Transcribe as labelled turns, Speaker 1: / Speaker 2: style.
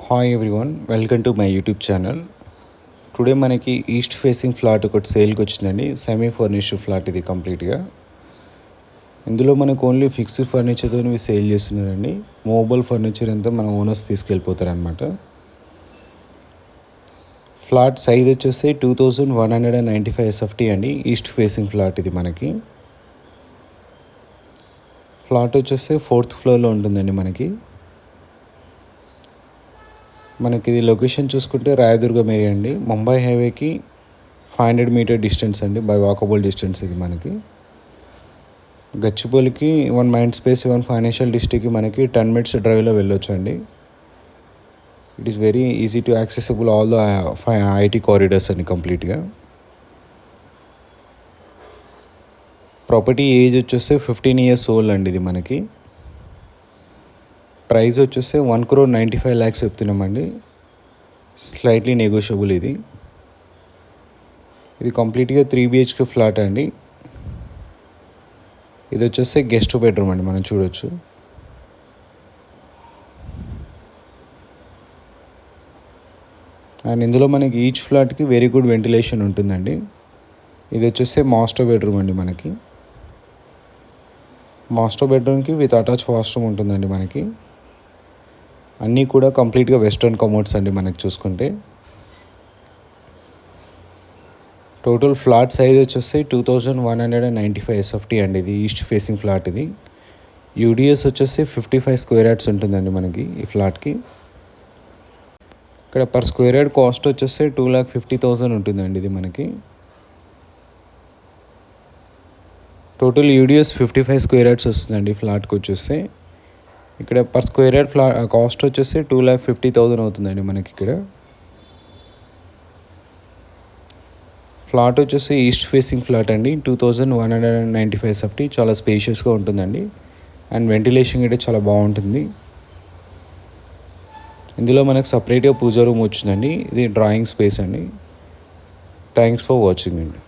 Speaker 1: Hi everyone, welcome to my YouTube channel. Today మనకి east facing flat ఒకటి సేల్కి వచ్చిందండి. సెమీ ఫర్నిష్డ్ ఫ్లాట్ ఇది కంప్లీట్గా. ఇందులో మనకు ఓన్లీ ఫిక్స్డ్ ఫర్నిచర్తో సేల్ చేస్తున్నారండి. మూవబుల్ ఫర్నిచర్ అంతా మన ఓనర్స్ తీసుకెళ్ళిపోతారనమాట. ఫ్లాట్ సైజ్ వచ్చేసి 2195 SFT అండి. ఈస్ట్ ఫేసింగ్ ఫ్లాట్ ఇది మనకి. ఫ్లాట్ వచ్చేసి 4th ఫ్లోర్లో ఉంటుందండి మనకి. మనకి ఇది లొకేషన్ చూసుకుంటే రాయదుర్గం ఏరియా అండి. ముంబై హైవేకి 500 మీటర్ డిస్టెన్స్ అండి, బై వాకబుల్ డిస్టెన్స్ ఇది మనకి. గచ్చిబౌలికి 1 మైండ్ స్పేస్ 1 ఫైనాన్షియల్ డిస్ట్రిక్ట్కి మనకి 10 minutes డ్రైవ్లో వెళ్ళొచ్చు అండి. It is very easy to accessible all the IT corridors అండి కంప్లీట్గా. ప్రాపర్టీ ఏజ్ వచ్చేసి 15 years ఓల్డ్ అండి ఇది మనకి. ప్రైస్ వచ్చేసి 1,95 lakhs చెప్తున్నామండి. స్లైట్లీ నెగోషియబుల్ ఇది. ఇది కంప్లీట్గా 3 BHK ఫ్లాట్ అండి. ఇది వచ్చేసి గెస్ట్ బెడ్రూమ్ అండి, మనం చూడొచ్చు. అండ్ ఇందులో మనకి ఈచ్ ఫ్లాట్కి వెరీ గుడ్ వెంటిలేషన్ ఉంటుందండి. ఇది వచ్చేసి మాస్టర్ బెడ్రూమ్ అండి మనకి. మాస్టర్ బెడ్రూమ్కి విత్ అటాచ్ వాష్రూమ్ ఉంటుందండి మనకి. అన్నీ కూడా కంప్లీట్గా వెస్ట్రన్ కమోడ్స్ అండి మనకి చూసుకుంటే. టోటల్ ఫ్లాట్ సైజ్ వచ్చేసి 2195 SFT అండి. ఇది ఈస్ట్ ఫేసింగ్ ఫ్లాట్ ఇది. UDS వచ్చేసి 55 square yards ఉంటుందండి మనకి ఈ ఫ్లాట్కి. ఇక్కడ పర్ స్క్వేర్ యార్డ్ కాస్ట్ వచ్చేసి 2,50,000 ఉంటుందండి ఇది మనకి. టోటల్ UDS 55 square yards వస్తుందండి ఫ్లాట్కి వచ్చేసి. ఇక్కడ పర్ స్క్వేర్ యార్డ్ కాస్ట్ వచ్చేసి 2,50,000 అవుతుందండి మనకి. ఇక్కడ ఫ్లాట్ వచ్చేసి ఈస్ట్ ఫేసింగ్ ఫ్లాట్ అండి. 2195 SFT. చాలా స్పేషియస్గా ఉంటుందండి. అండ్ వెంటిలేషన్ అయితే చాలా బాగుంటుంది. ఇందులో మనకు సపరేట్గా పూజా రూమ్ వచ్చిందండి. ఇది డ్రాయింగ్ స్పేస్ అండి. థ్యాంక్స్ ఫర్ వాచింగ్ అండి.